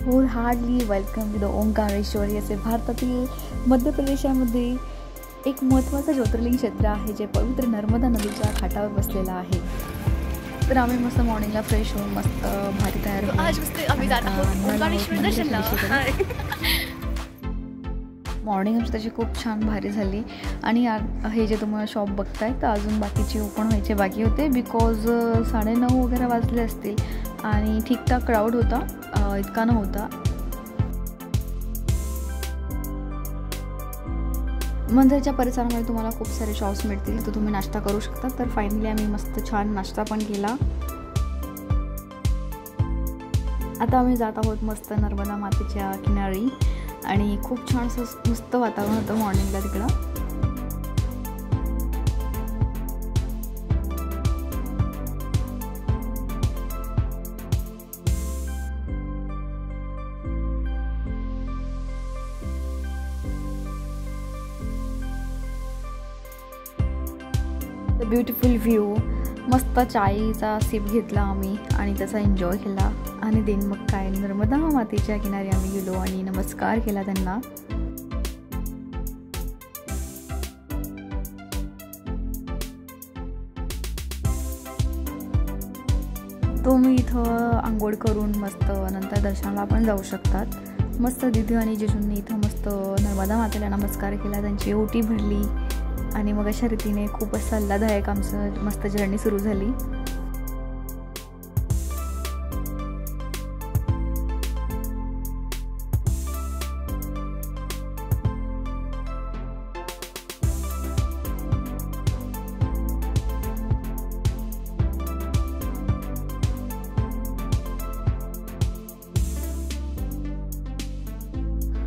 Hole hardly welcome to the Omkareshwar. असे भारतातील मध्य प्रदेशामध्ये एक महत्त्वाचं ज्योतिर्लिंग क्षेत्र आहे जे पवित्र नर्मदा नदीच्या घाटावर बसलेलं आहे. तर आम्ही मस्त मॉर्निंगला फ्रेश होऊन मस्त भारी तयार होऊन आज मस्त आम्ही जात आहोत ओंकारेश्वर दर्शनला. मॉर्निंग आमची त्याची खूप छान भारी झाली. आणि हे जे तुम्हाला शॉप बघताय तर अजून बाकीचे ओपन व्हायचे बाकी होते बिकॉज 9:30 वगैरे वाजले असतील आणि ठीकठाक क्राऊड होता, इतका नव्हता. मंदिराच्या परिसरामध्ये तुम्हाला खूप सारे शॉप्स मिळतील तर तुम्ही नाश्ता करू शकता. तर फायनली आम्ही मस्त छान नाश्ता पण केला. आता आम्ही जात आहोत मस्त नर्मदा मातेच्या किनारी आणि खूप छान असं मस्त वातावरण होतं मॉर्निंगला तिकडं. ब्युटिफुल व्ह्यू, मस्त चायचा सिप घेतला आम्ही आणि त्याचा एन्जॉय केला. आणि देन मग काय नर्मदा मातेच्या किनारी आम्ही गेलो आणि नमस्कार केला त्यांना. तुम्ही इथं आंघोळ करून मस्त नंतर दर्शनाला पण जाऊ शकतात. मस्त दिदी आणि जिजूंनी इथं मस्त नर्मदा मातेला नमस्कार केला, त्यांची ओटी भरली आणि मग अशा रीतीने खूप असं आल्हाददायक आमचं मस्त जर्नी सुरू झाली.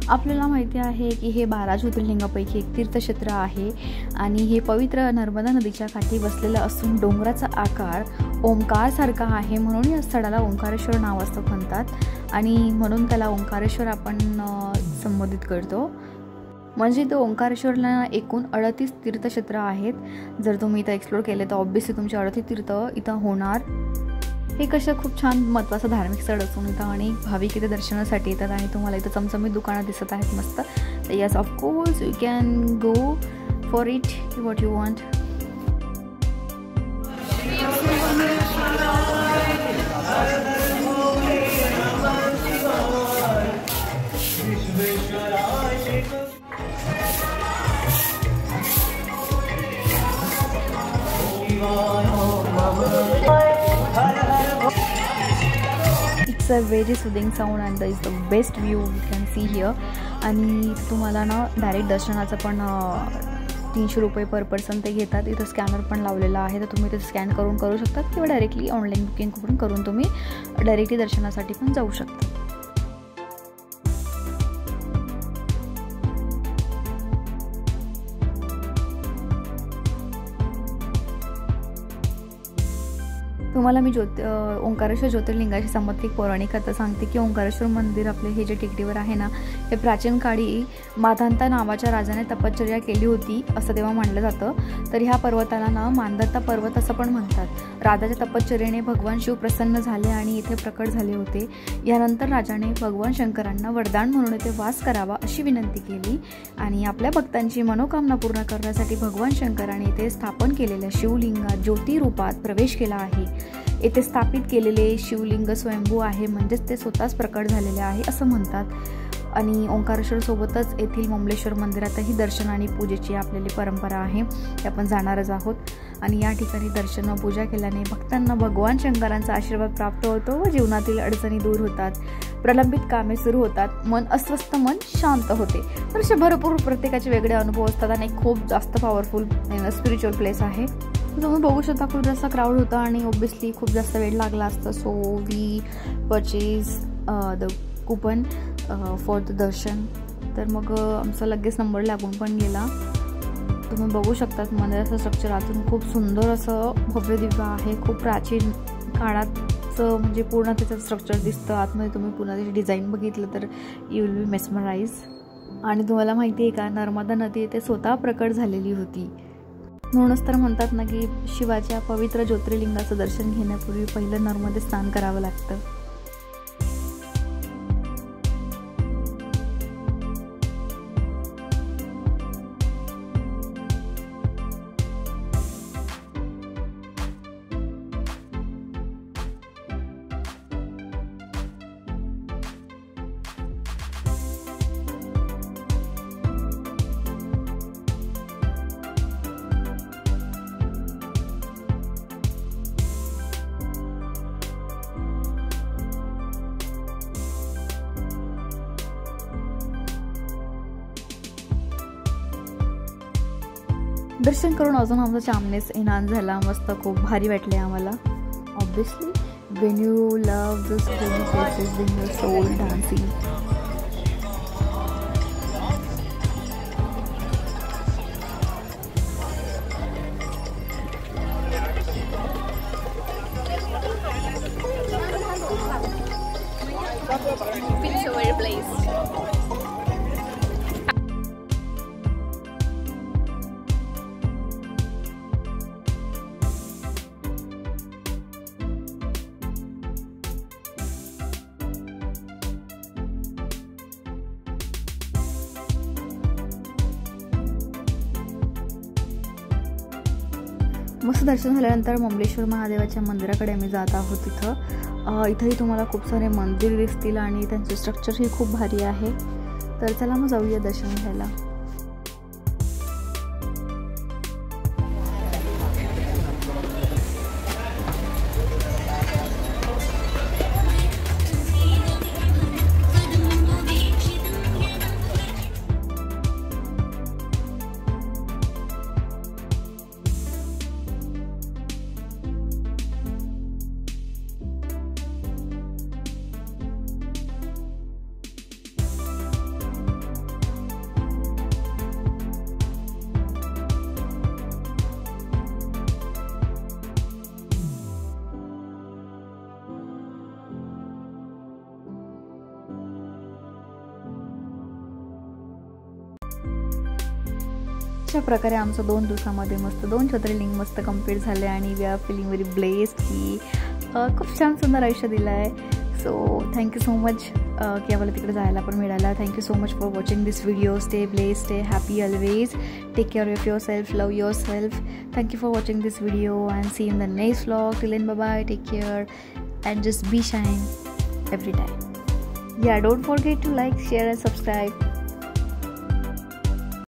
आपल्याला माहिती आहे की हे 12 ज्योतिर्लिंगापैकी एक तीर्थक्षेत्र आहे आणि हे पवित्र नर्मदा नदीच्या काठी बसलेलं असून डोंगराचा आकार ओंकारसारखा आहे, म्हणून या स्थळाला ओंकारेश्वर नाव असं म्हणतात आणि म्हणून त्याला ओंकारेश्वर आपण संबोधित करतो. म्हणजे तो ओंकारेश्वरला एकूण 38 तीर्थक्षेत्र आहेत. जर तुम्ही इथं एक्सप्लोर केले तर ऑब्व्हियसली तुमचे 38 तीर्थ इथं होणार. हे कसं खूप छान महत्त्वाचं धार्मिक स्थळ असून इथं अनेक भाविक इथे दर्शनासाठी येतात आणि तुम्हाला इथं चमचमीत दुकानं दिसत आहेत मस्त. तर yes of course you can go for it what you want. It's a very soothing sound and is the best view you can see here. आणि तुम्हाला ना डायरेक्ट दर्शनाचं पण 300 रुपये पर पर्सन ते घेतात. इथं स्कॅनर पण लावलेला आहे तर तुम्ही ते स्कॅन करू शकतात किंवा डायरेक्टली ऑनलाईन बुकिंग करून तुम्ही डायरेक्टली दर्शनासाठी पण जाऊ शकता. तुम्हाला मी ओंकारेश्वर ज्योतिर्लिंगाशी संबंधित पौराणिक कथा सांगते की ओंकारेश्वर मंदिर आपले हे जे टेकडीवर आहे ना हे प्राचीन काळी माधांता नावाच्या राजाने तपश्चर्या केली होती असं तेव्हा मानलं जातं. तर ह्या पर्वताला ना मांधाता पर्वत असं पण म्हणतात. राजाच्या तपश्चर्येने भगवान शिव प्रसन्न झाले आणि इथे प्रकट झाले होते. यानंतर राजाने भगवान शंकरांना वरदान म्हणून इथे वास करावा अशी विनंती केली आणि आपल्या भक्तांची मनोकामना पूर्ण करण्यासाठी भगवान शंकराने इथे स्थापन केलेल्या शिवलिंगात ज्योती रूपात प्रवेश केला आहे. येथे स्थापित केलेले शिवलिंग स्वयंभू आहे, म्हणजेच ते स्वतःच प्रकट झालेले आहे असं म्हणतात. आणि ओंकारेश्वर सोबतच येथील ममलेश्वर मंदिरातही दर्शन आणि पूजेची आपल्याली परंपरा आहे, ते आपण जाणारच आहोत. आणि या ठिकाणी दर्शन व पूजा केल्याने भक्तांना भगवान शंकरांचा आशीर्वाद प्राप्त होतो व जीवनातील अडचणी दूर होतात, प्रलंबित कामे सुरू होतात, मन अस्वस्थ मन शांत होते. तर असे भरपूर प्रत्येकाचे वेगळे अनुभव असतात आणि खूप जास्त पॉवरफुल स्पिरिच्युअल प्लेस आहे. तुम्ही बघू शकता खूप जास्त क्राऊड होता आणि ऑब्व्हियसली खूप जास्त वेळ लागला असतं. So we purchase the coupon for the darshan. तर मग आमचा लगेच नंबर लागून पण गेला. तुम्ही बघू शकतात मंदिराचं स्ट्रक्चर आतून खूप सुंदर असं भव्य दिव्य आहे. खूप प्राचीन काळाचं म्हणजे पूर्ण त्याचं स्ट्रक्चर दिसतं. आतमध्ये तुम्ही पूर्ण त्याची डिझाईन बघितलं तर यू विल बी मेस्मराइज. आणि तुम्हाला माहिती आहे का नर्मदा नदी इथे स्वतः प्रकट झालेली होती. म्हणूनच तर म्हणतात ना की शिवाच्या पवित्र ज्योतिर्लिंगाचं दर्शन घेण्यापूर्वी पहिलं नर्मदे स्नान करावं लागतं. दर्शन करून अजून आमचा चामनेस एनहान्स झाला, मस्त खूप भारी वाटले आम्हाला. Obviously when you love those holy places in your soul dancing. Feel so very blessed. मस्त दर्शन झाल्यानंतर ममलेश्वर महादेवाच्या मंदिराकडे आम्ही जात आहोत. इथंही तुम्हाला खूप सारे मंदिर दिसतील आणि त्यांचे स्ट्रक्चरही खूप भारी आहे. तर चला मग जाऊया दर्शन घ्यायला. अशा प्रकारे आमचं 2 दिवसामध्ये मस्त 2 ज्योतिर्लिंग मस्त कम्प्लीट झाले आणि we are feeling very blessed की खूप छान सुंदर आयुष्य दिलं आहे. सो थँक्यू सो मच की आम्हाला तिकडे जायला पण मिळालं. Thank you so much for watching this video. Stay blessed, stay happy always. Take care of yourself, love yourself. Thank you for watching this video and see in the next vlog. Till then, bye, take care and just be shine every time. Yeah, don't forget to like, share and subscribe.